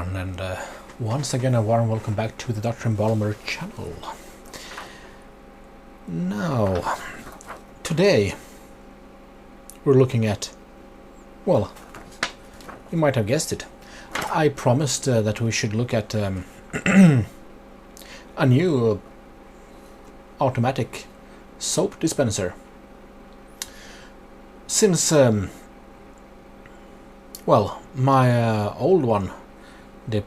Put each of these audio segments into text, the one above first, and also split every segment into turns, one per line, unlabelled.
everyone, and once again a warm welcome back to the DrMBalmer channel. Now, today we're looking at, well, you might have guessed it, I promised that we should look at a new automatic soap dispenser. Since well, my old one, the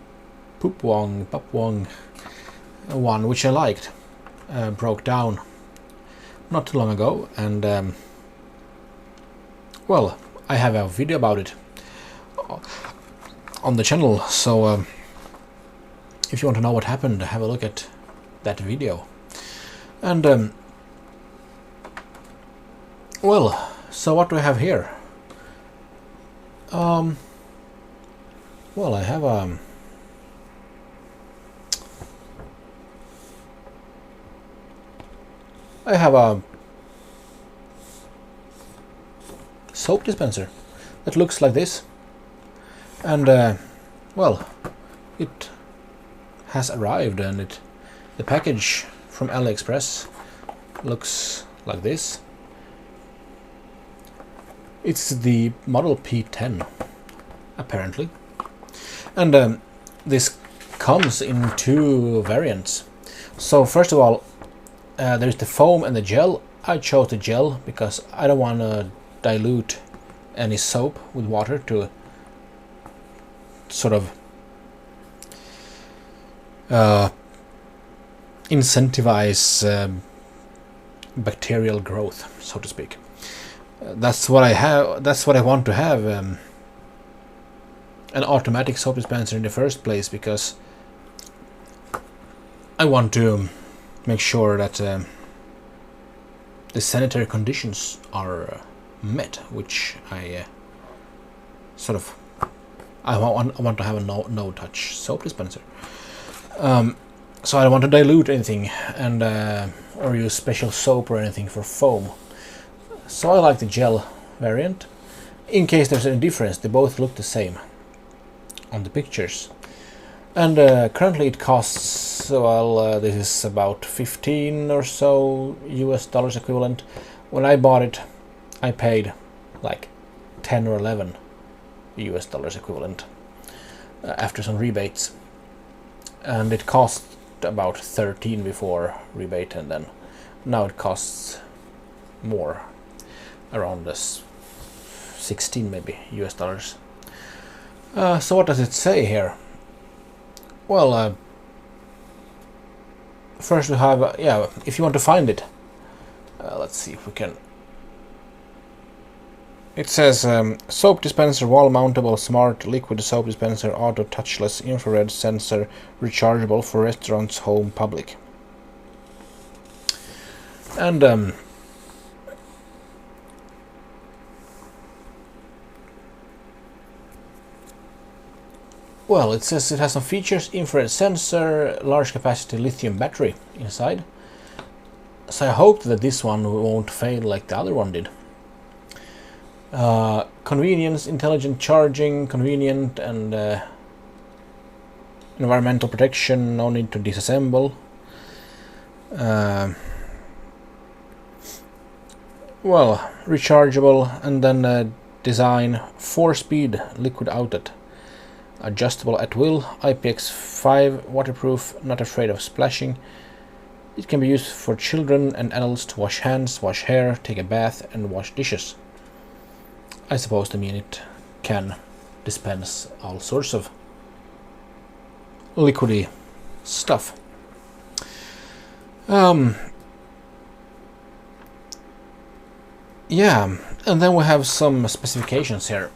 P10 one, which I liked, broke down not too long ago, and well, I have a video about it on the channel, so if you want to know what happened, have a look at that video. And well, so what do I have here? Well, I have a soap dispenser that looks like this, and well, it has arrived, and the package from AliExpress looks like this. It's the model P10, apparently, and this comes in two variants. So first of all, there's the foam and the gel. I chose the gel because I don't want to dilute any soap with water to sort of incentivize bacterial growth, so to speak. That's what I have. That's what I want to have, an automatic soap dispenser in the first place, because I want to make sure that the sanitary conditions are met, which I I want to have a no-touch soap dispenser. So I don't want to dilute anything and or use special soap or anything for foam. So I like the gel variant. In case there's any difference, they both look the same on the pictures. And currently it costs, well, this is about 15 or so US dollars equivalent. When I bought it, I paid like 10 or 11 US dollars equivalent after some rebates. And it cost about 13 before rebate, and then now it costs more, around this 16 maybe US dollars. So what does it say here? Well, first we have, yeah, if you want to find it, let's see if we can. It says soap dispenser, wall mountable, smart liquid soap dispenser, auto touchless infrared sensor, rechargeable for restaurants, home, public. And well, it says it has some features: infrared sensor, large capacity lithium battery inside. So I hope that this one won't fail like the other one did. Convenience, intelligent charging, convenient, and environmental protection, no need to disassemble. Well, rechargeable, and then design 4-speed liquid outlet. Adjustable at will, IPX5, waterproof, not afraid of splashing. It can be used for children and adults to wash hands, wash hair, take a bath, and wash dishes. I suppose to mean it can dispense all sorts of liquidy stuff. Yeah, and then we have some specifications here.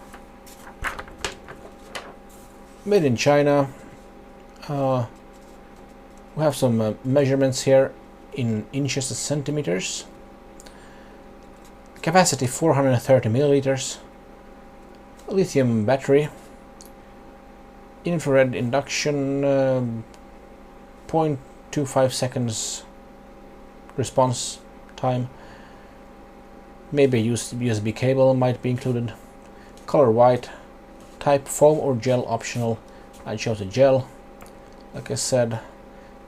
Made in China. We have some measurements here in inches and centimeters. Capacity 430 milliliters. Lithium battery. Infrared induction, 0.25 seconds response time. Maybe a USB cable might be included. Color white. Type foam or gel optional. I chose a gel, like I said,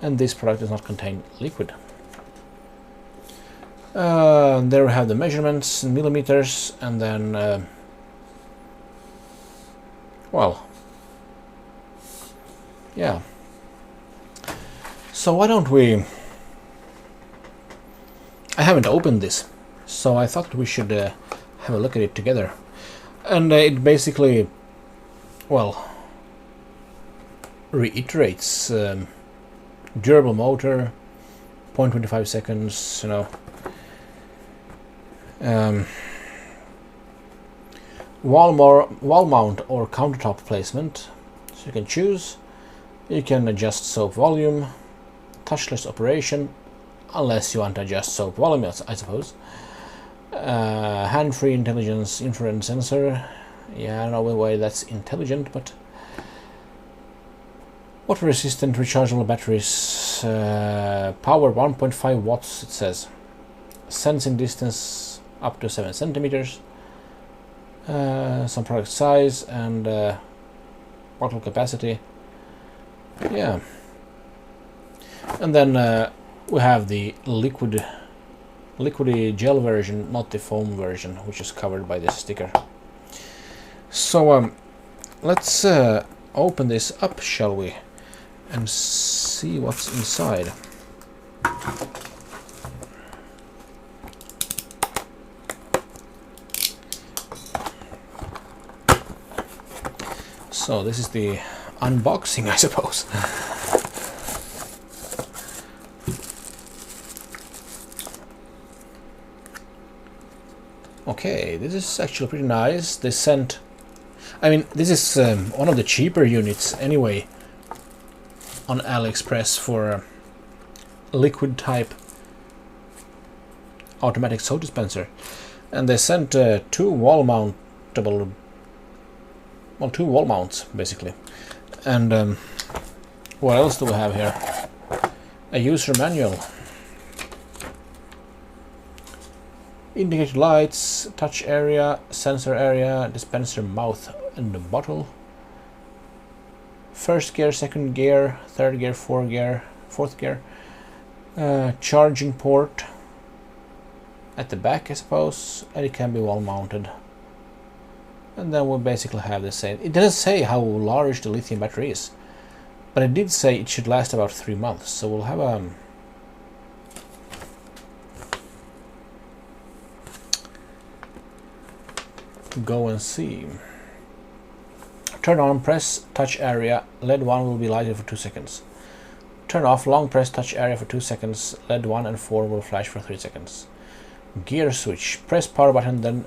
and this product does not contain liquid. There we have the measurements in millimeters, and then well, yeah. So why don't we... I haven't opened this, so I thought we should have a look at it together. And it basically, well, reiterates durable motor, 0.25 seconds, you know. Wall mount or countertop placement, so you can choose. You can adjust soap volume, touchless operation, unless you want to adjust soap volume, I suppose. Hand-free intelligence infrared sensor. Yeah, I don't know why that's intelligent, but water-resistant rechargeable batteries. Power 1.5 watts, it says. Sensing distance up to 7 centimeters. Some product size and bottle capacity. Yeah. And then we have the liquidy gel version, not the foam version, which is covered by this sticker. So let's open this up, shall we, and see what's inside. So this is the unboxing, I suppose. Okay, this is actually pretty nice. They sent... I mean, this is one of the cheaper units anyway on AliExpress for liquid type automatic soap dispenser. And they sent two wall mounts basically. And what else do we have here? A user manual. Indicator lights, touch area, sensor area, dispenser mouth and the bottle. First gear, second gear, third gear, fourth gear. Charging port at the back, I suppose, and it can be wall mounted. And then we'll basically have the same. It doesn't say how large the lithium battery is, but it did say it should last about 3 months. So we'll have go and see. Turn on, press touch area, LED 1 will be lighted for 2 seconds. Turn off, long press touch area for 2 seconds, LED 1 and 4 will flash for 3 seconds. Gear switch, press power button, then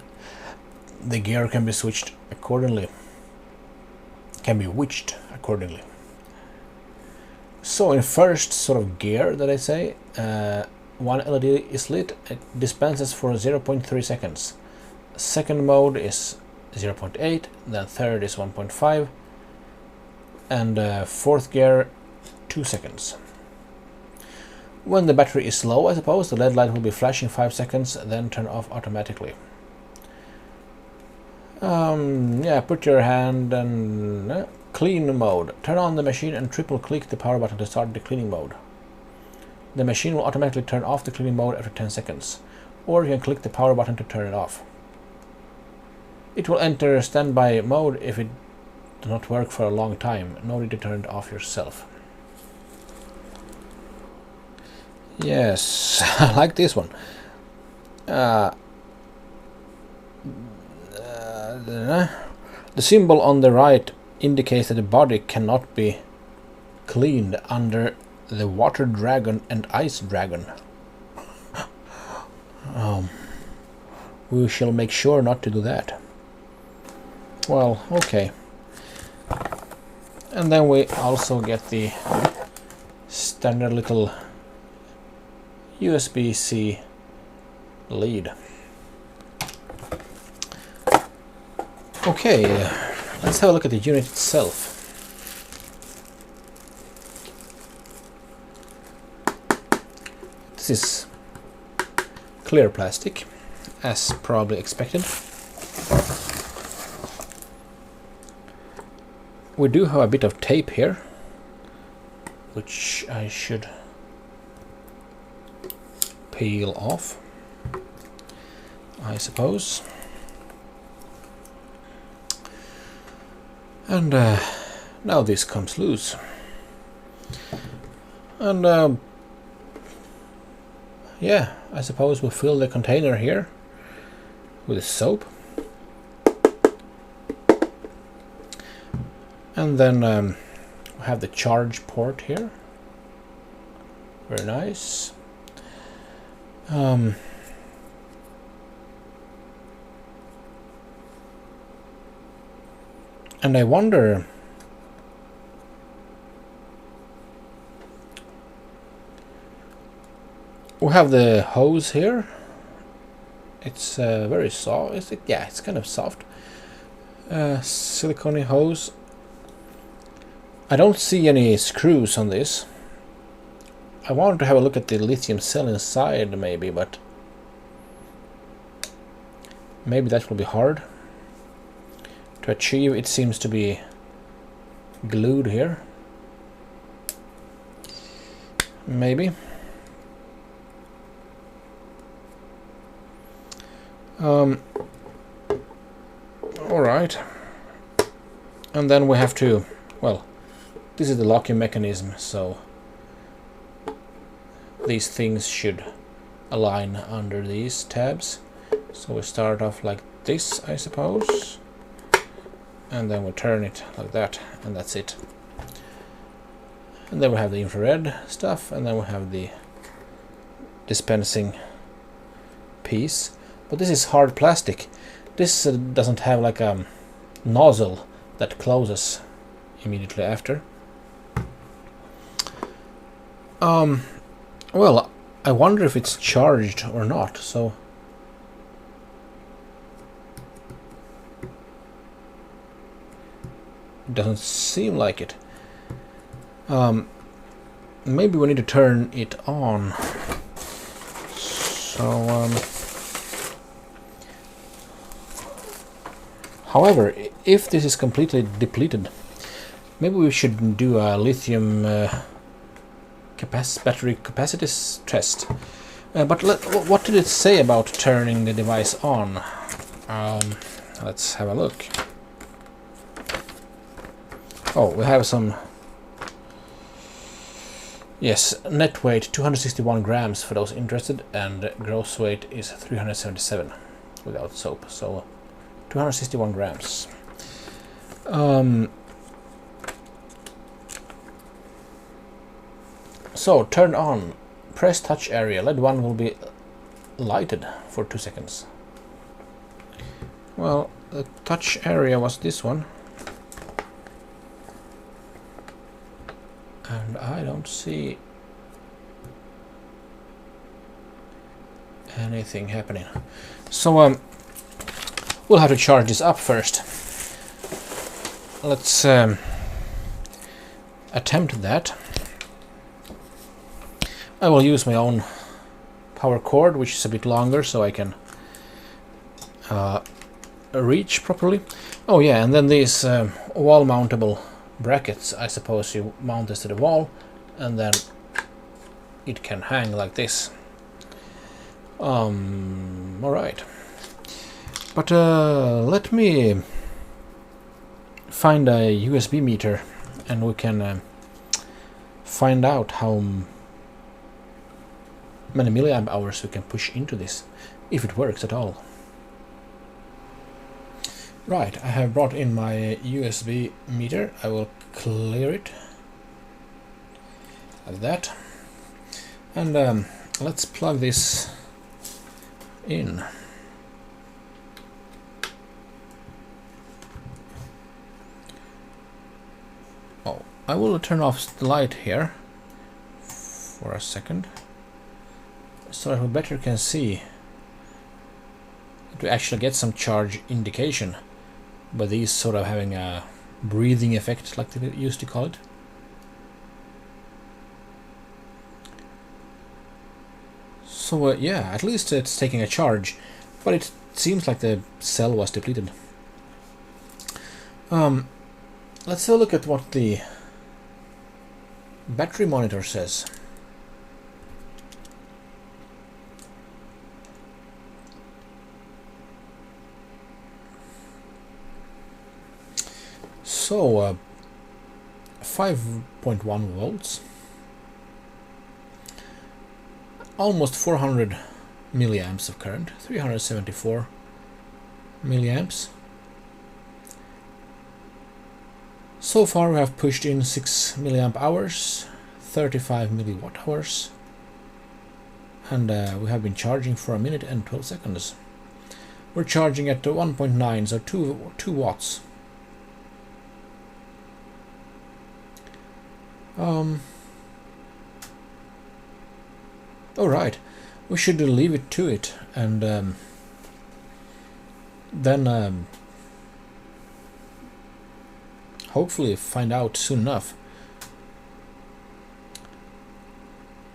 the gear can be switched accordingly. Can be witched accordingly. So in first sort of gear that I say, one LED is lit, it dispenses for 0.3 seconds. Second mode is 0.8, then third is 1.5, and fourth gear 2 seconds. When the battery is low, I suppose, the LED light will be flashing 5 seconds, then turn off automatically. Yeah, put your hand and clean mode. Turn on the machine and triple click the power button to start the cleaning mode. The machine will automatically turn off the cleaning mode after 10 seconds, or you can click the power button to turn it off. It will enter standby mode if it does not work for a long time. No need to turn it off yourself. Yes, I like this one. The symbol on the right indicates that the body cannot be cleaned under the water dragon and ice dragon. We shall make sure not to do that. Well, okay. And then we also get the standard little USB-C lead. Okay, let's have a look at the unit itself. This is clear plastic, as probably expected. we do have a bit of tape here, which I should peel off, I suppose. And now this comes loose. And yeah, I suppose we'll fill the container here with soap. And then we have the charge port here. Very nice. And I wonder, we have the hose here. It's very soft. Yeah, it's kind of soft. Silicone hose. I don't see any screws on this. I wanted to have a look at the lithium cell inside maybe, but maybe that will be hard to achieve. It seems to be glued here. Maybe. Alright. And then we have to, well, this is the locking mechanism, so these things should align under these tabs. So we start off like this, I suppose, and then we turn it like that, and that's it. And then we have the infrared stuff, and then we have the dispensing piece. But this is hard plastic. This doesn't have like a nozzle that closes immediately after. Well, I wonder if it's charged or not, so it doesn't seem like it. Maybe we need to turn it on. So however, if this is completely depleted, maybe we should do a lithium battery capacity test. But what did it say about turning the device on? Let's have a look. Oh, we have some. Yes, net weight 261 grams for those interested, and gross weight is 377 without soap. So 261 grams. So turn on, press touch area. LED 1 will be lighted for 2 seconds. Well, the touch area was this one, and I don't see anything happening. So we'll have to charge this up first. Let's attempt that. I will use my own power cord, which is a bit longer, so I can reach properly. Oh yeah, and then these wall mountable brackets, I suppose you mount this to the wall, and then it can hang like this. Alright. But let me find a USB meter, and we can find out how many milliamp hours we can push into this, if it works at all. Right, I have brought in my USB meter. I will clear it like that, and let's plug this in. Oh, I will turn off the light here for a second, so that we better can see to actually get some charge indication by these sort of having a breathing effect, like they used to call it. So yeah, at least it's taking a charge, but it seems like the cell was depleted. let's have a look at what the battery monitor says. So 5.1 volts, almost 400 milliamps of current, 374 milliamps. So far we have pushed in 6 milliamp hours, 35 milliwatt hours, and we have been charging for 1 minute and 12 seconds. We're charging at 1.9, so 2 watts. Alright, we should leave it to it, and then hopefully find out soon enough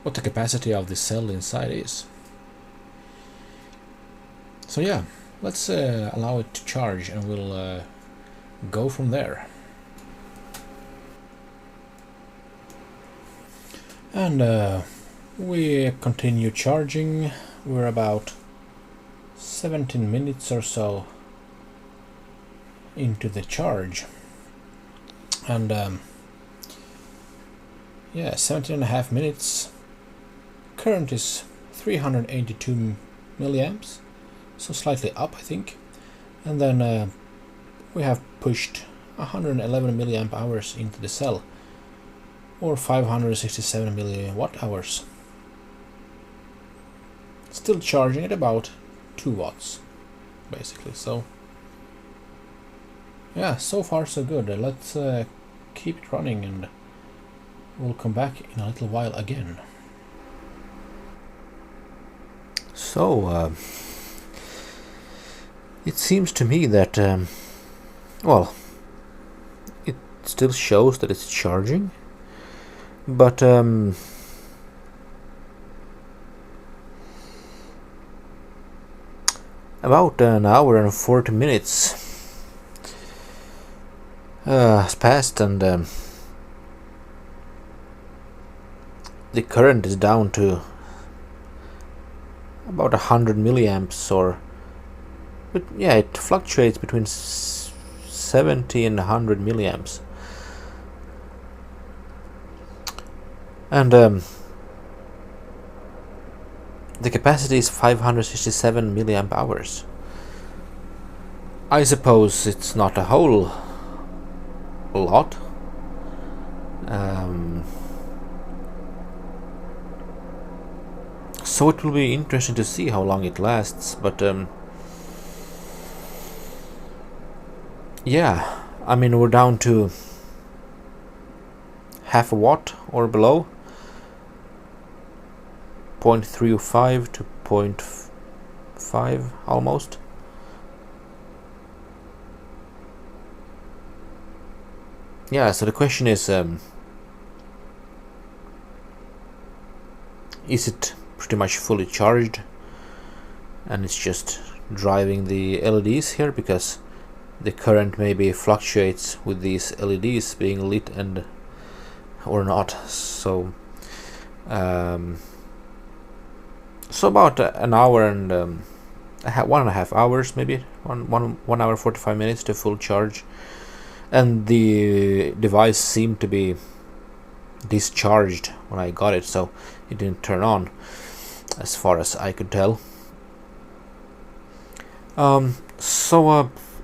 what the capacity of the cell inside is. So yeah, let's allow it to charge, and we'll go from there. And we continue charging. We're about 17 minutes or so into the charge, and yeah, 17.5 minutes. Current is 382 milliamps, so slightly up, I think. And then we have pushed 111 milliamp hours into the cell, or 567 milliwatt hours. Still charging at about 2 watts, basically. So yeah, so far so good. Let's keep it running, and we'll come back in a little while again. So it seems to me that well, it still shows that it's charging, but about an hour and 40 minutes has passed, and the current is down to about 100 milliamps, but yeah, it fluctuates between 70 and 100 milliamps, and the capacity is 567 milliamp hours. I suppose it's not a whole lot. So it will be interesting to see how long it lasts, but yeah, I mean, we're down to half a watt or below, 0.35 to 0.5 almost. Yeah, so the question is it pretty much fully charged and it's just driving the LEDs here, because the current maybe fluctuates with these LEDs being lit and or not. So so about an hour and 1.5 hours, maybe one hour 45 minutes to full charge, and the device seemed to be discharged when I got it, so it didn't turn on as far as I could tell.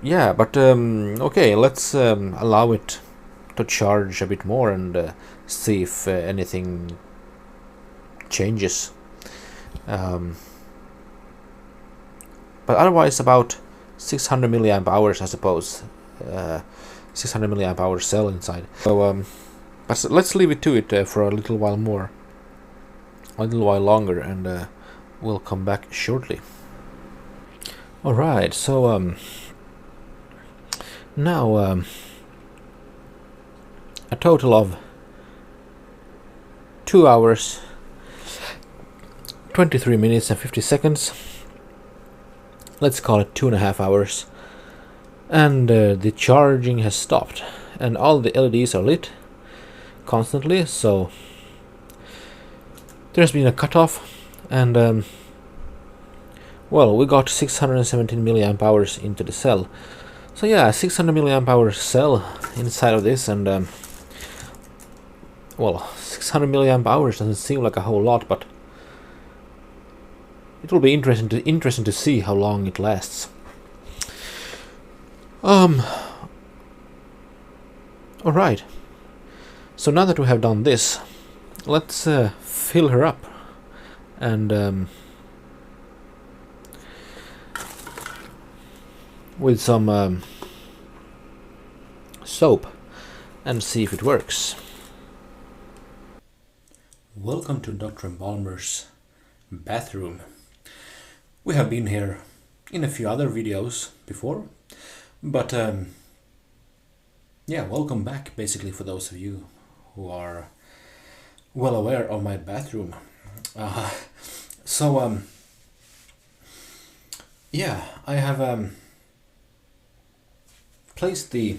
Yeah, but okay, let's allow it to charge a bit more and see if anything changes. But otherwise, about 600 milliamp hours, I suppose. 600 milliamp hour cell inside. So but let's leave it to it for a little while more, a little while longer, and we'll come back shortly. Alright, so now a total of 2 hours 23 minutes and 50 seconds, let's call it 2.5 hours, and the charging has stopped, and all the LEDs are lit constantly, so there's been a cutoff, and well, we got 617 milliamp hours into the cell. So yeah, 600 milliamp hour cell inside of this, and well, 600 milliamp hours doesn't seem like a whole lot, but it will be interesting to see how long it lasts. Alright, so now that we have done this, let's fill her up and with some soap and see if it works. Welcome to DrMBalmer's bathroom. We have been here in a few other videos before, but yeah, welcome back basically for those of you who are well aware of my bathroom. Yeah, I have placed the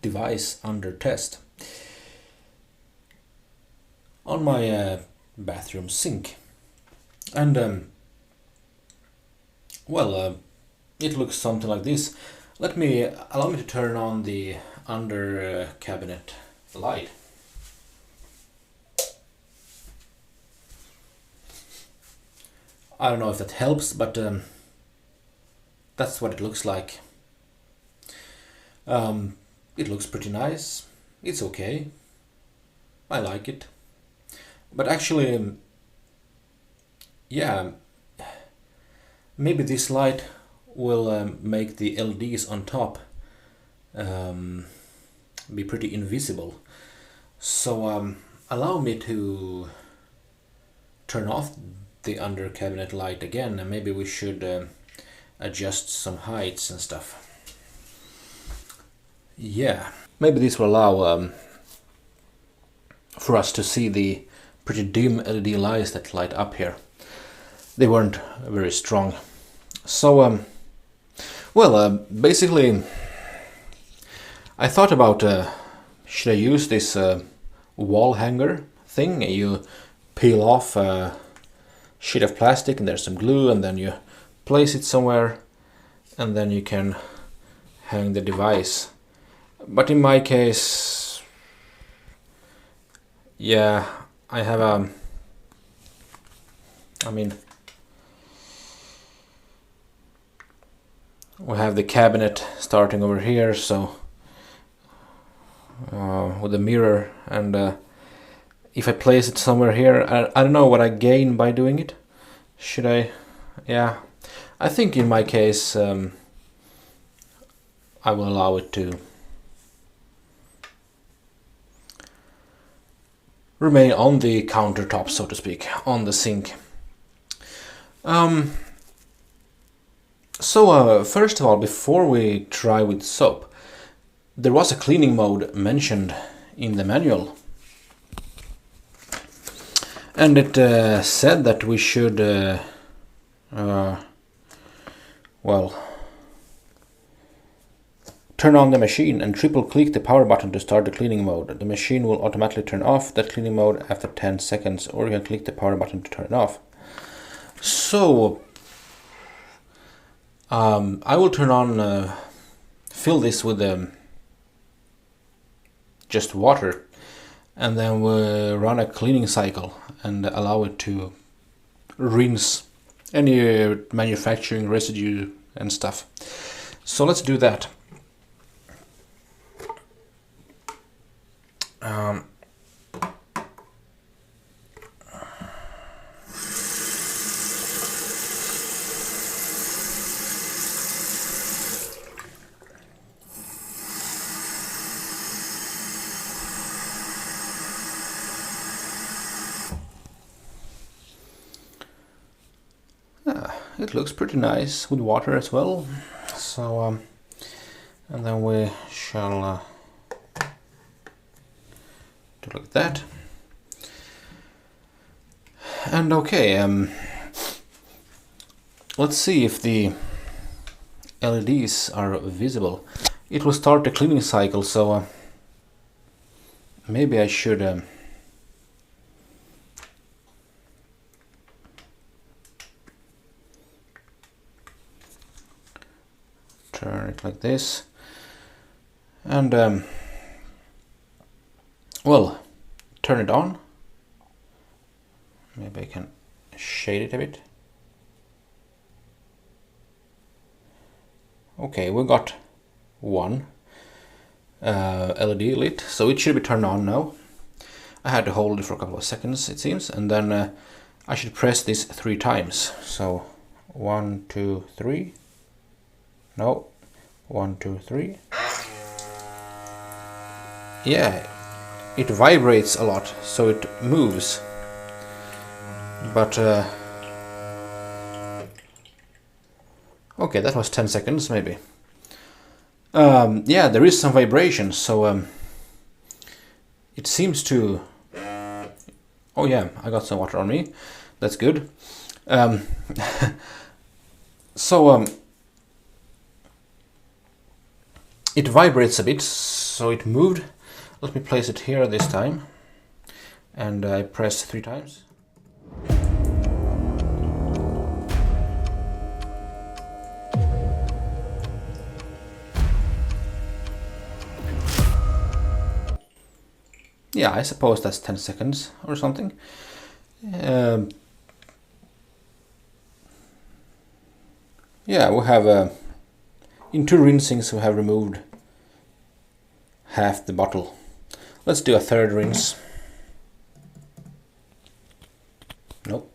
device under test on my bathroom sink, and well, it looks something like this. Allow me to turn on the under cabinet light. I don't know if that helps, but that's what it looks like. It looks pretty nice. It's okay. I like it. But actually, yeah, maybe this light will make the LEDs on top be pretty invisible. So allow me to turn off the under cabinet light again, and maybe we should adjust some heights and stuff. Yeah, maybe this will allow for us to see the pretty dim LED lights that light up here. They weren't very strong. So well, basically I thought about should I use this wall hanger thing. You peel off a sheet of plastic and there's some glue, and then you place it somewhere and then you can hang the device. But in my case, yeah, I have I mean, we have the cabinet starting over here, so with the mirror, and if I place it somewhere here, I don't know what I gain by doing it. Should I? Yeah, I think in my case I will allow it to remain on the countertop, so to speak, on the sink. So first of all, before we try with soap, there was a cleaning mode mentioned in the manual, and it said that we should well, turn on the machine and triple click the power button to start the cleaning mode. The machine will automatically turn off that cleaning mode after 10 seconds, or you can click the power button to turn it off. So I will turn on, fill this with just water, and then we'll run a cleaning cycle and allow it to rinse any manufacturing residue and stuff. So let's do that. It looks pretty nice with water as well. So and then we shall do like that. And okay, let's see if the LEDs are visible. It will start the cleaning cycle, so maybe I should turn it like this, and well, turn it on. Maybe I can shade it a bit. Okay, we got one LED lit, so it should be turned on now. I had to hold it for a couple of seconds, it seems, and then I should press this 3 times. So 1, 2, 3. No, 1, 2, 3. Yeah, it vibrates a lot, so it moves. But okay, that was 10 seconds maybe. Yeah, there is some vibration, so it seems to... Oh yeah, I got some water on me. That's good. So it vibrates a bit, so it moved. Let me place it here this time, and I press 3 times. Yeah, I suppose that's 10 seconds or something. Yeah, we have in 2 rinsings we have removed half the bottle. Let's do a 3rd rinse. Nope.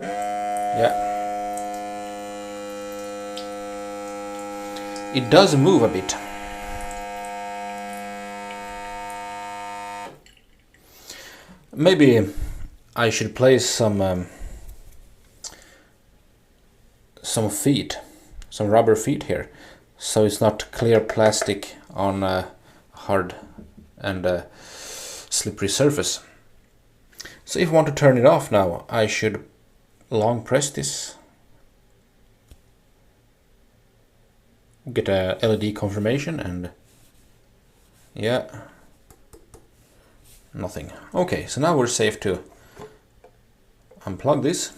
Yeah. It does move a bit. Maybe I should place some feet, some rubber feet here, so it's not clear plastic on a hard and slippery surface. So if I want to turn it off now, I should long press this, get a LED confirmation, and yeah, nothing. Okay, so now we're safe to unplug this,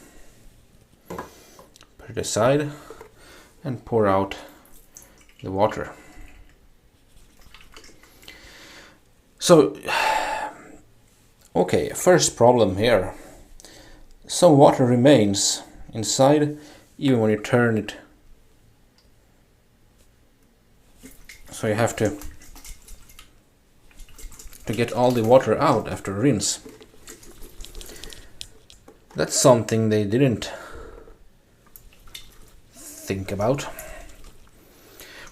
put it aside, and pour out the water. So, okay, first problem here. Some water remains inside even when you turn it. So you have to get all the water out after rinse. That's something they didn't think about,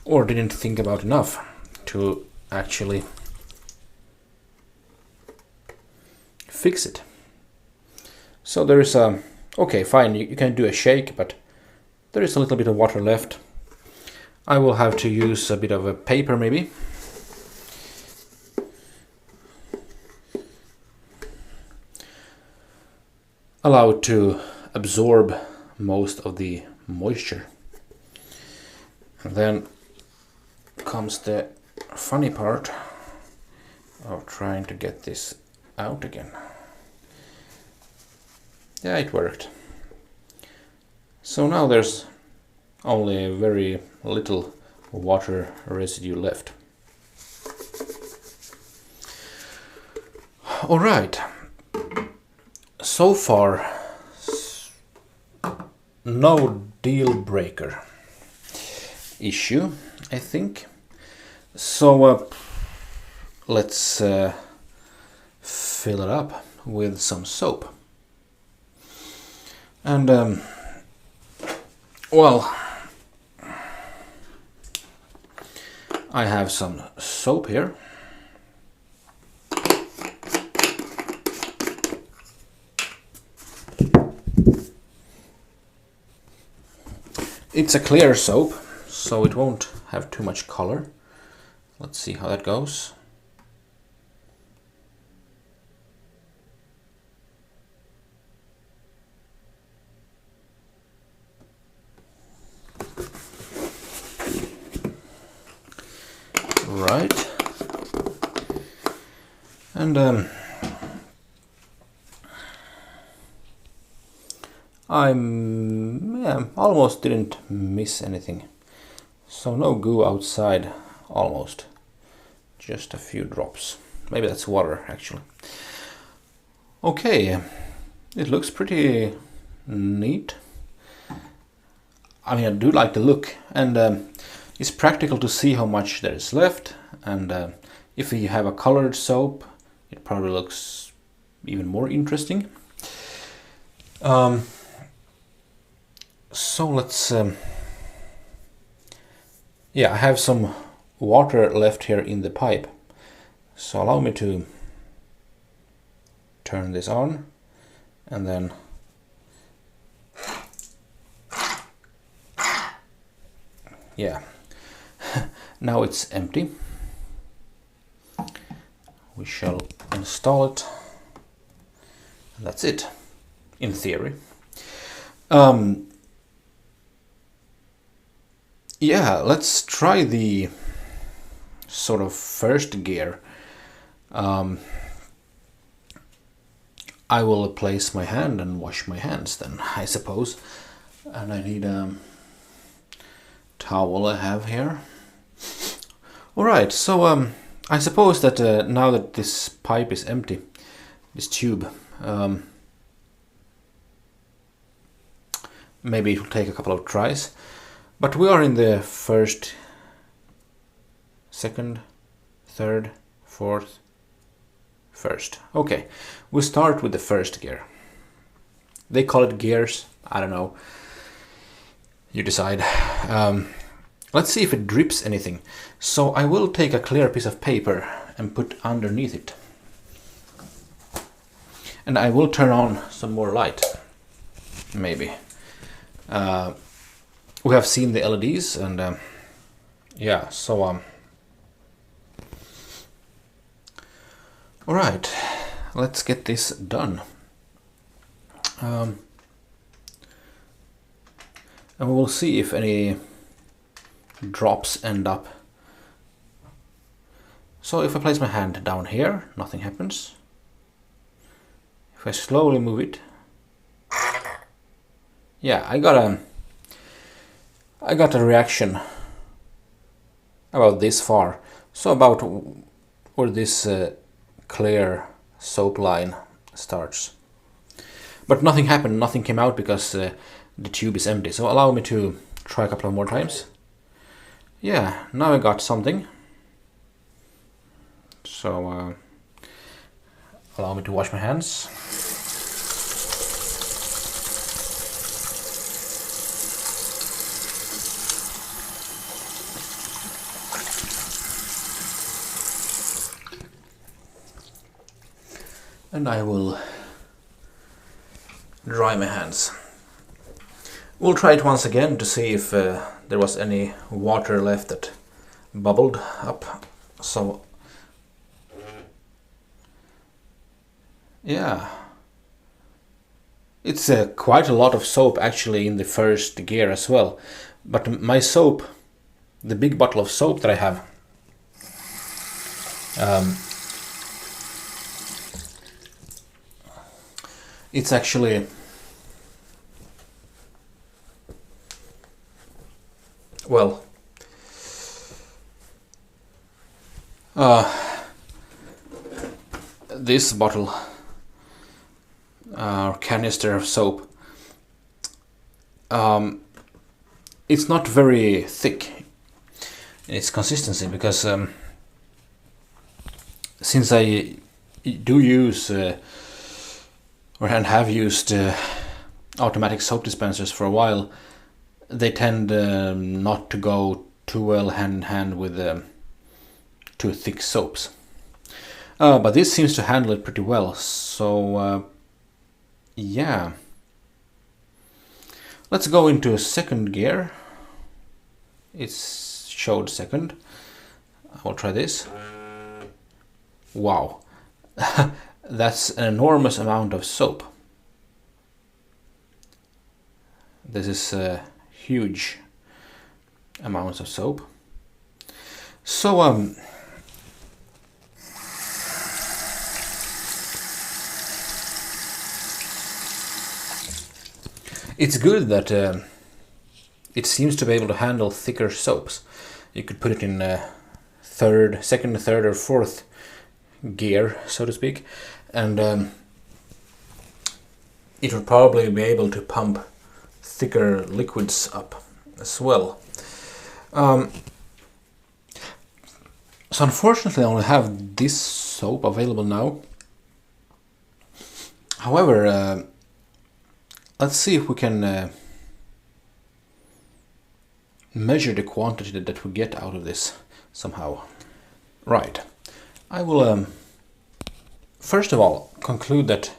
or didn't think about enough to actually fix it. So there is a... Okay, fine, you can do a shake, but there is a little bit of water left. I will have to use a bit of a paper maybe. Allow it to absorb most of the moisture. And then comes the funny part of trying to get this out again. Yeah, it worked. So now there's only very little water residue left. All right. So far, no deal breaker issue, I think. So let's fill it up with some soap. And well, I have some soap here. It's a clear soap, so it won't have too much color. Let's see how that goes. Right. And almost didn't miss anything. So no goo outside, almost. Just a few drops. Maybe that's water, actually. Okay, it looks pretty neat. I mean, I do like the look, and it's practical to see how much there is left. And if you have a colored soap, it probably looks even more interesting. So let's... yeah, I have some water left here in the pipe. So allow me to turn this on, and then yeah, now it's empty. We shall install it. And that's it, in theory. Yeah, let's try the sort of first gear. I will place my hand and wash my hands then, I suppose. And I need a towel I have here. Alright, so I suppose that now that this pipe is empty, this tube, maybe it will take a couple of tries. But we are in the first, second, third, fourth, first. Okay, we start with the first gear. They call it gears, I don't know. You decide. Let's see if it drips anything. So I will take a clear piece of paper and put underneath it. And I will turn on some more light, maybe. We have seen the LEDs, and yeah, so all right, let's get this done. And we will see if any drops end up. So if I place my hand down here, nothing happens. If I slowly move it, yeah, I got a reaction about this far. So about where this clear soap line starts. But nothing happened, nothing came out because the tube is empty. So allow me to try a couple of more times. Yeah, now I got something. So allow me to wash my hands. And I will dry my hands. We'll try it once again to see if there was any water left that bubbled up. So yeah, it's quite a lot of soap actually in the first gear as well. But my soap, the big bottle of soap that I have, it's actually well, this bottle or canister of soap, it's not very thick in its consistency because since I do use and have used automatic soap dispensers for a while, they tend not to go too well hand in hand with too thick soaps. But this seems to handle it pretty well, so yeah. Let's go into second gear. It's showed second. I'll try this. Wow. That's an enormous amount of soap. This is huge amounts of soap. So It's good that it seems to be able to handle thicker soaps. You could put it in second, third, or fourth gear, so to speak, and it would probably be able to pump thicker liquids up as well. So unfortunately I only have this soap available now. However, let's see if we can measure the quantity that we get out of this somehow. Right, I will first of all conclude that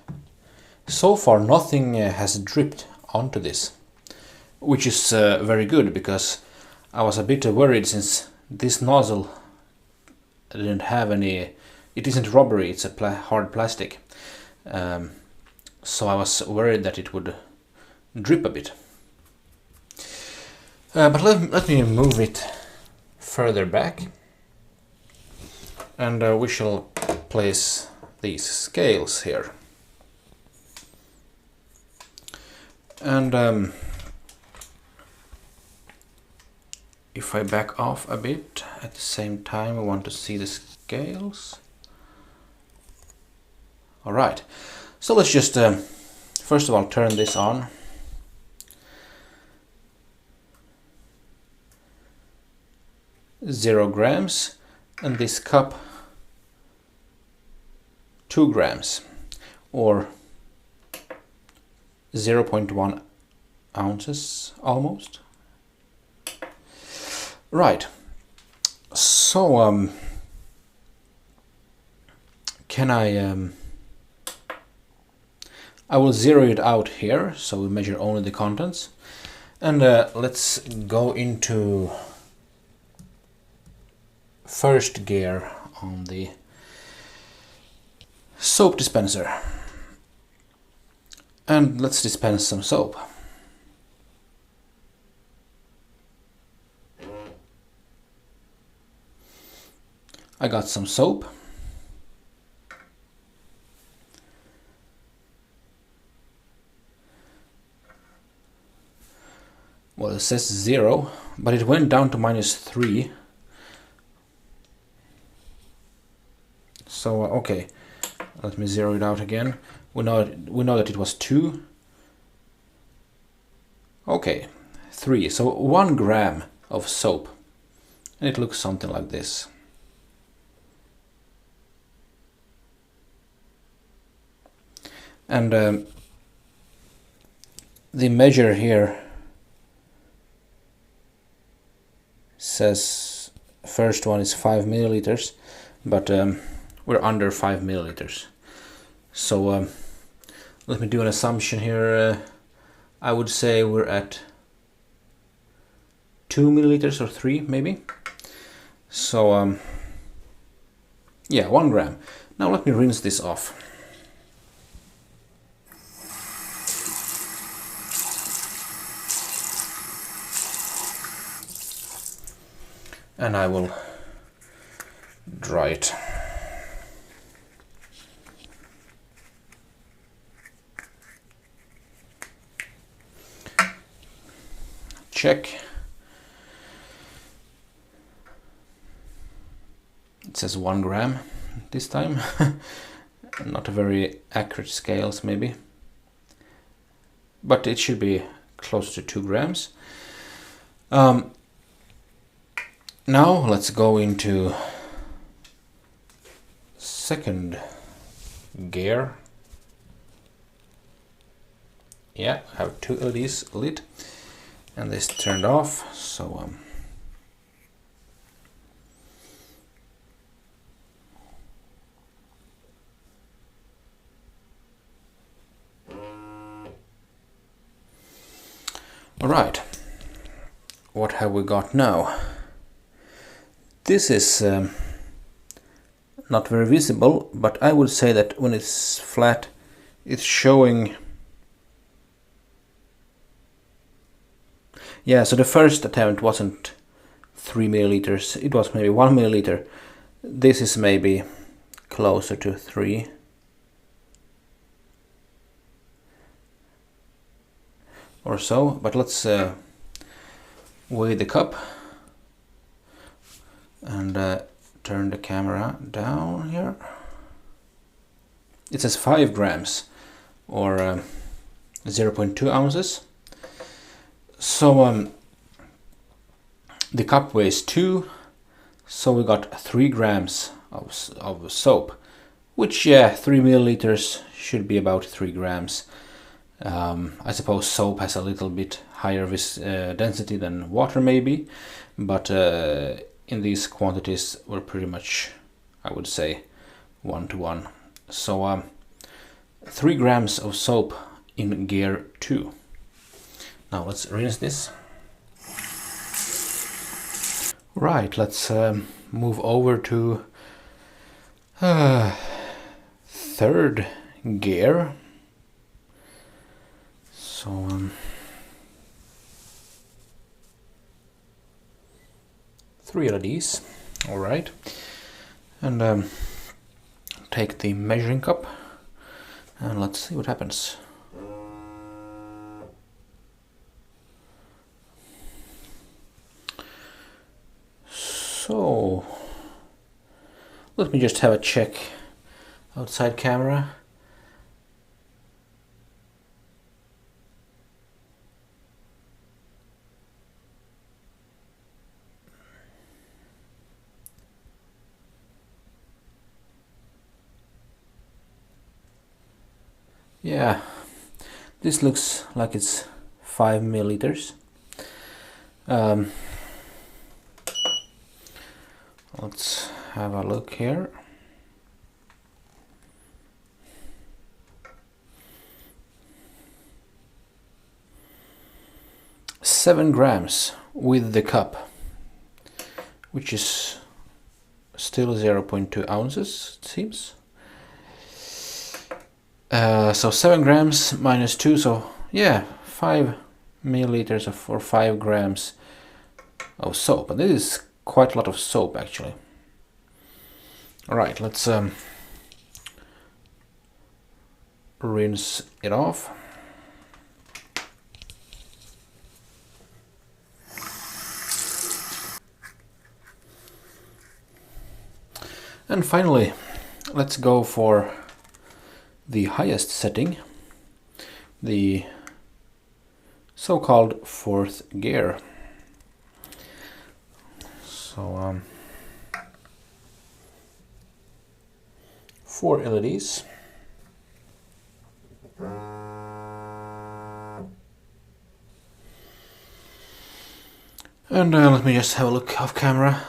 so far nothing has dripped onto this, which is very good, because I was a bit worried, since this nozzle didn't have any, it isn't rubbery, it's a hard plastic, so I was worried that it would drip a bit. But let me move it further back, and we shall place these scales here. And if I back off a bit, at the same time I want to see the scales. Alright, so let's just first of all turn this on. $0 and this cup 2 grams, or 0.1 ounces almost. Right, so can I will zero it out here, so we measure only the contents, and let's go into first gear on the soap dispenser, and let's dispense some soap. I got some soap. Well, it says 0, but it went down to -3. So okay, let me zero it out again. We know that it was 2. Okay, 3. So 1 gram of soap, and it looks something like this. And the measure here says first one is 5 milliliters, but we're under 5 milliliters. So let me do an assumption here. I would say we're at 2 milliliters or 3 maybe. So yeah, 1 gram. Now let me rinse this off. And I will dry it. Check. It says 1 gram this time. Not a very accurate scales maybe, but it should be close to 2 grams. Now let's go into second gear. Yeah, I have 2 of these lit, and this turned off. So all right, what have we got now? This is not very visible, but I would say that when it's flat, it's showing. Yeah, so the first attempt wasn't 3 milliliters, it was maybe 1 milliliter. This is maybe closer to 3. or so, but let's weigh the cup and turn the camera down here. It says 5 grams or 0.2 ounces. So the cup weighs 2, so we got 3 grams of soap, which, yeah, 3 milliliters should be about 3 grams. I suppose soap has a little bit higher density than water maybe, but in these quantities we're pretty much, I would say, 1-to-1. So 3 grams of soap in gear 2. Now let's rinse this. Right, let's move over to third gear. So 3 LEDs, all right, and take the measuring cup and let's see what happens. So let me just have a check outside camera. Yeah, this looks like it's 5 milliliters. Let's have a look here. Seven grams with the cup, which is still 0.2 ounces, it seems. So 7 grams minus 2, so yeah, 5 milliliters or 5 grams of soap. And this is quite a lot of soap actually. Alright, let's rinse it off. And finally, let's go for the highest setting, the so-called 4th gear. So 4 LEDs. And let me just have a look off camera.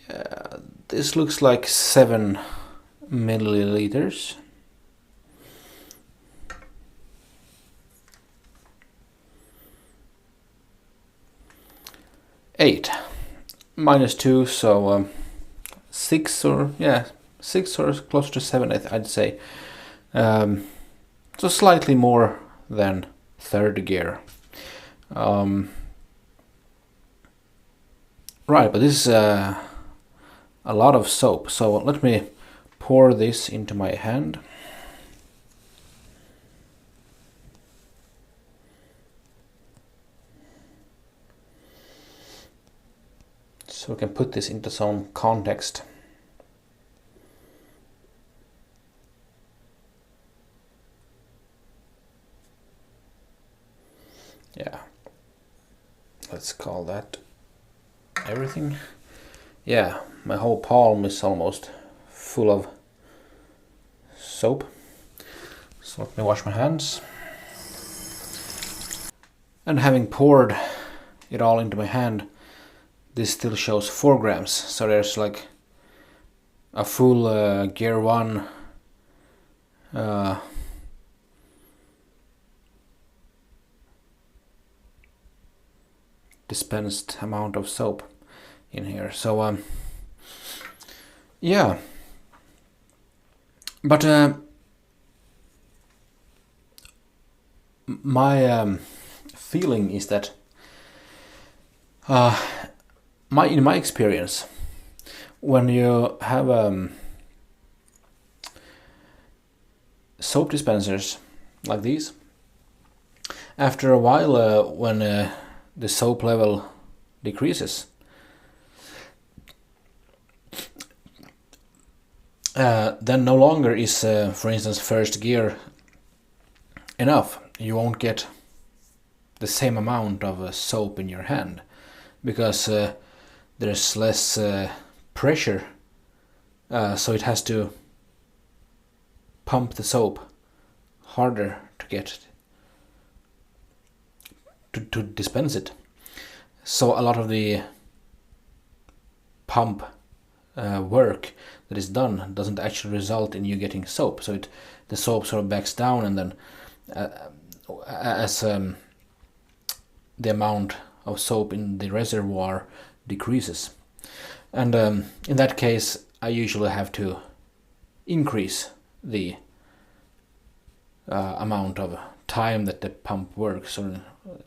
Yeah, this looks like 7 milliliters. Eight minus 2, so 6 or yeah, 6 or close to 7, I'd say. So slightly more than 3rd gear. Right, but this is a lot of soap, so let me pour this into my hand. So we can put this into some context. Yeah, let's call that everything. Yeah, my whole palm is almost full of soap. So let me wash my hands. And having poured it all into my hand, this still shows 4 grams. So there's like a full gear 1 dispensed amount of soap in here. So yeah, but my feeling is that in my experience, when you have soap dispensers like these, after a while, when the soap level decreases, then no longer is, for instance, first gear enough. You won't get the same amount of soap in your hand because there's less pressure, so it has to pump the soap harder to get to dispense it. So a lot of the pump work that is done doesn't actually result in you getting soap. So the soap sort of backs down, and then as the amount of soap in the reservoir decreases. And in that case, I usually have to increase the amount of time that the pump works,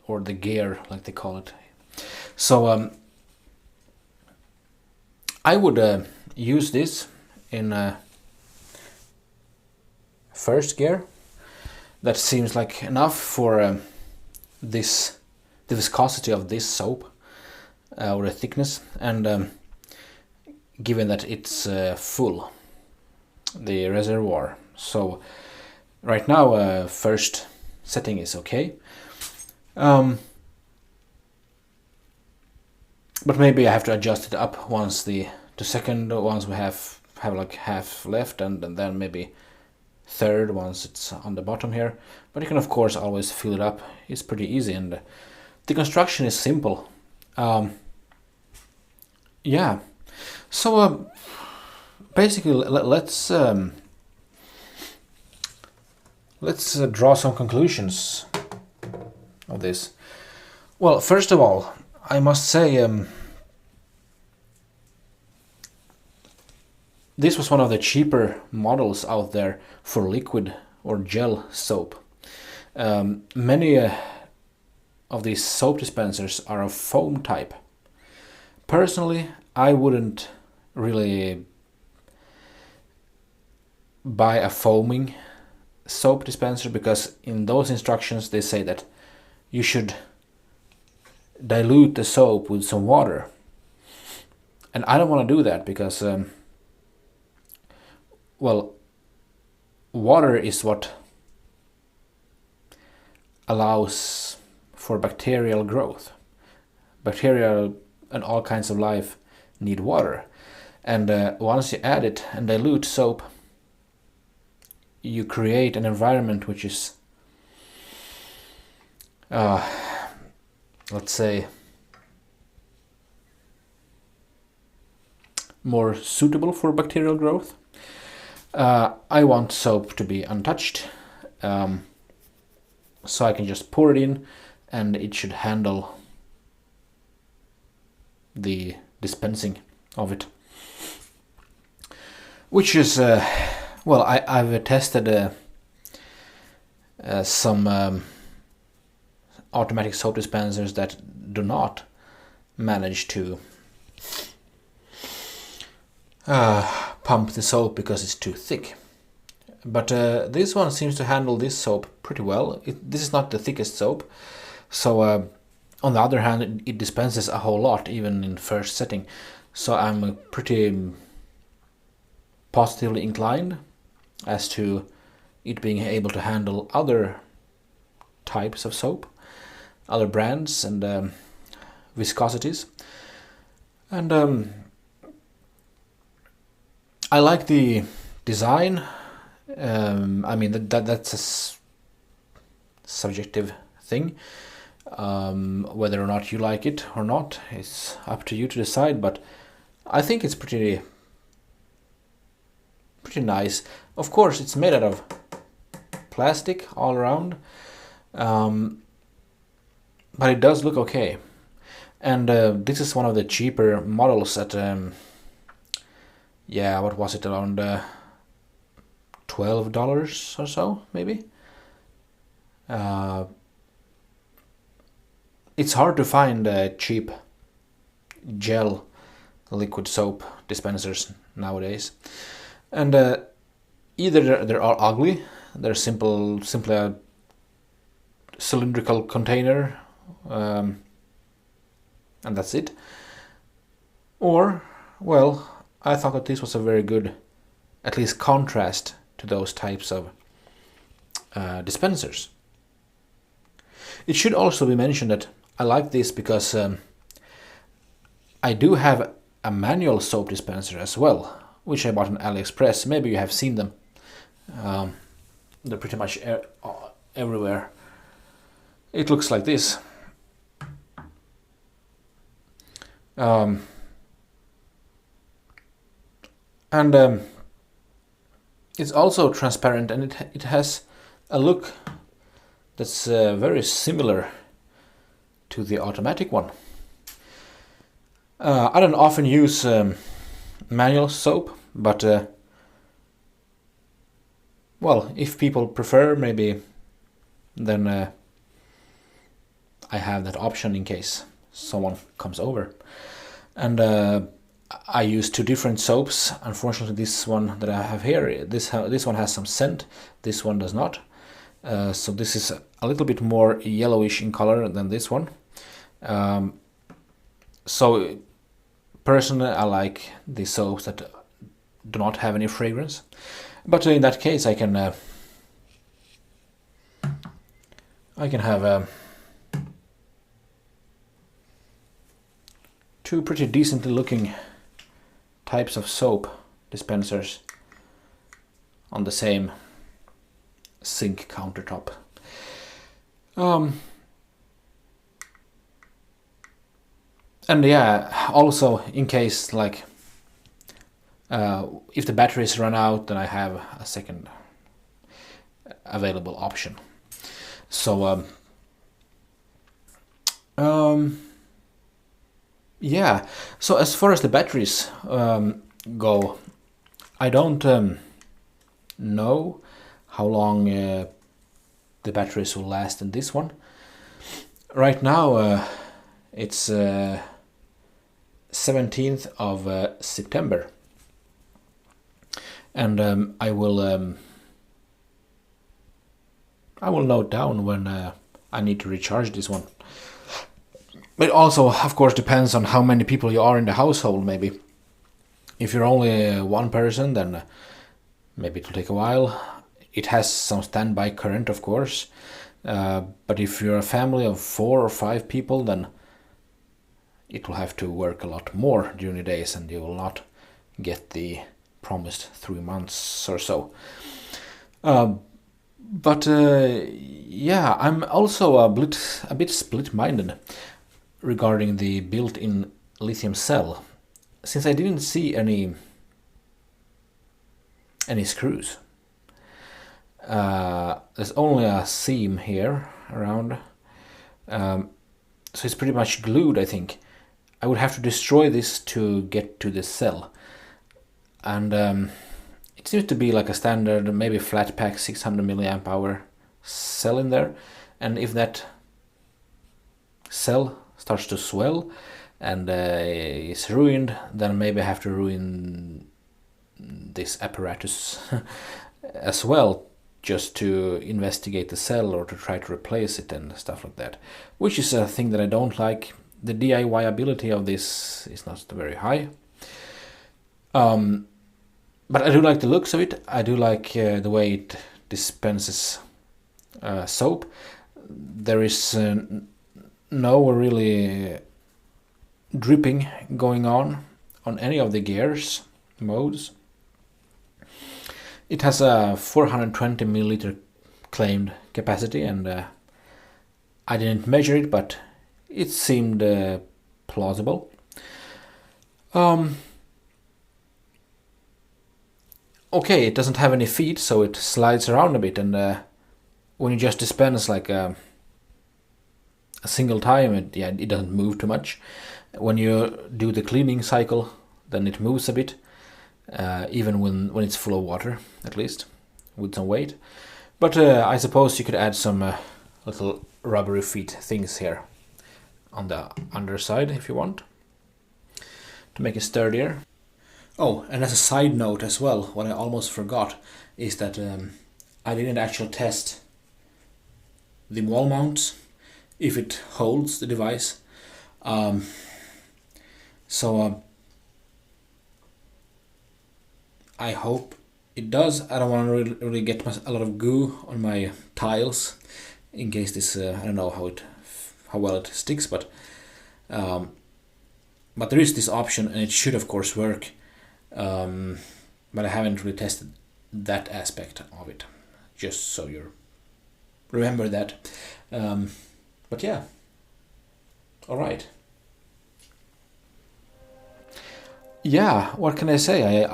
or the gear, like they call it. So I would use this in first gear. That seems like enough for the viscosity of this soap, or the thickness, and given that it's full, the reservoir. So right now first setting is okay, but maybe I have to adjust it up once the second, once we have like half left, and then maybe third once it's on the bottom here. But you can of course always fill it up. It's pretty easy, and the construction is simple. Yeah, so basically let's draw some conclusions of this. Well, first of all, I must say this was one of the cheaper models out there for liquid or gel soap. Many of these soap dispensers are of foam type. Personally, I wouldn't really buy a foaming soap dispenser, because in those instructions they say that you should dilute the soap with some water, and I don't want to do that because well, water is what allows for bacterial growth. Bacteria and all kinds of life need water, and once you add it and dilute soap, you create an environment which is let's say more suitable for bacterial growth. I want soap to be untouched, so I can just pour it in and it should handle the dispensing of it, which is well, I've tested some automatic soap dispensers that do not manage to pump the soap because it's too thick. But this one seems to handle this soap pretty well. This is not the thickest soap, so on the other hand, it dispenses a whole lot even in first setting. So I'm pretty positively inclined as to it being able to handle other types of soap, other brands and viscosities. And I like the design. I mean that's a subjective thing. Whether or not you like it or not, it's up to you to decide, but I think it's pretty nice. Of course, it's made out of plastic all around, but it does look okay. And this is one of the cheaper models at yeah, what was it, around $12 or so, maybe. It's hard to find cheap gel liquid soap dispensers nowadays, and either they're all ugly, they're simply cylindrical container, and that's it. Or, well, I thought that this was a very good, at least contrast to those types of dispensers. It should also be mentioned that I like this because I do have a manual soap dispenser as well, which I bought on AliExpress. Maybe you have seen them. They're pretty much everywhere. It looks like this. It's also transparent, and it has a look that's very similar to the automatic one. I don't often use manual soap, but well, if people prefer, maybe then I have that option in case someone comes over. And I use two different soaps. Unfortunately, this one that I have here, this one has some scent, this one does not. So this is a little bit more yellowish in color than this one. So personally, I like the soaps that do not have any fragrance. But in that case, I can have two pretty decently looking types of soap dispensers on the same sink countertop. And yeah, also in case like if the batteries run out, then I have a second available option. So yeah, so as far as the batteries go, I don't know how long the batteries will last in this one. Right now it's 17th of September, and I will note down when I need to recharge this one. It also, of course, depends on how many people you are in the household, maybe. If you're only one person, then maybe it will take a while. It has some standby current, of course. But if you're a family of 4 or 5 people, then it will have to work a lot more during the days, and you will not get the promised 3 months or so. But yeah, I'm also a bit split-minded regarding the built-in lithium cell, since I didn't see any screws. There's only a seam here around, so it's pretty much glued, I think. I would have to destroy this to get to the cell, and it seems to be like a standard, maybe flat pack 600 milliamp hour cell in there, and if that cell starts to swell and is ruined, then maybe I have to ruin this apparatus as well, just to investigate the cell or to try to replace it and stuff like that, which is a thing that I don't like. The DIY-ability of this is not very high, but I do like the looks of it. I do like the way it dispenses soap. There is no really dripping going on any of the gears modes. It has a 420 milliliter claimed capacity, and I didn't measure it, but it seemed plausible. Okay, it doesn't have any feet, so it slides around a bit, and when you just dispense like a single time, it doesn't move too much. When you do the cleaning cycle, then it moves a bit, even when it's full of water, at least, with some weight. But I suppose you could add some little rubbery feet things here on the underside if you want, to make it sturdier. Oh, and as a side note as well, what I almost forgot is that I didn't actually test the wall mounts, if it holds the device. So I hope it does. I don't want to really get a lot of goo on my tiles in case this I don't know how well it sticks, but there is this option, and it should of course work, but I haven't really tested that aspect of it, just so you remember that. But yeah, all right. Yeah, what can I say?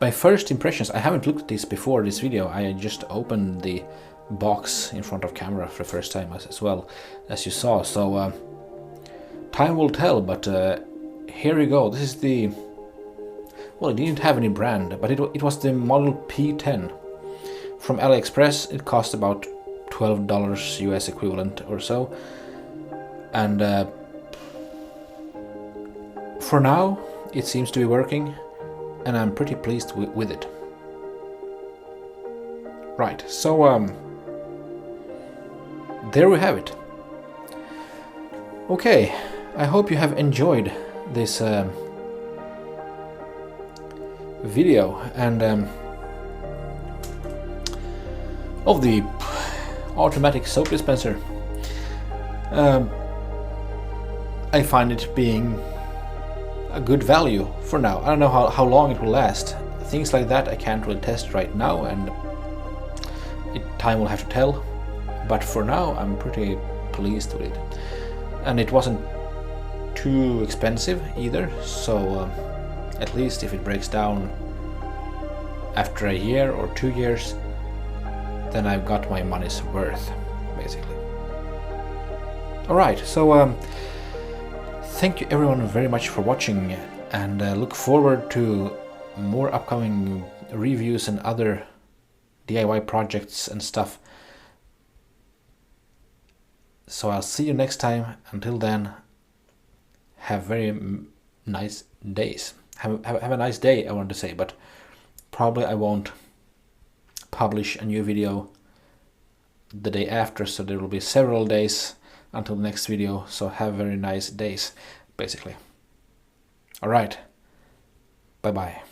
My first impressions, I haven't looked at this before this video. I just opened the box in front of camera for the first time as well, as you saw. So time will tell, but here we go. This is the, well, it didn't have any brand, but it was the model P10 from AliExpress. It cost about $12 US equivalent or so, and for now it seems to be working, and I'm pretty pleased with it. Right, so there we have it. Okay, I hope you have enjoyed this video and of the automatic soap dispenser. I find it being a good value for now. I don't know how long it will last. Things like that I can't really test right now, and time will have to tell. But for now I'm pretty pleased with it. And it wasn't too expensive either, so at least if it breaks down after a year or 2 years, then I've got my money's worth, basically. Alright, so thank you everyone very much for watching, and look forward to more upcoming reviews and other DIY projects and stuff. So I'll see you next time. Until then, have very nice days. Have a nice day, I want to say, but probably I won't publish a new video the day after, so there will be several days until the next video. So have very nice days, basically. Alright, bye bye.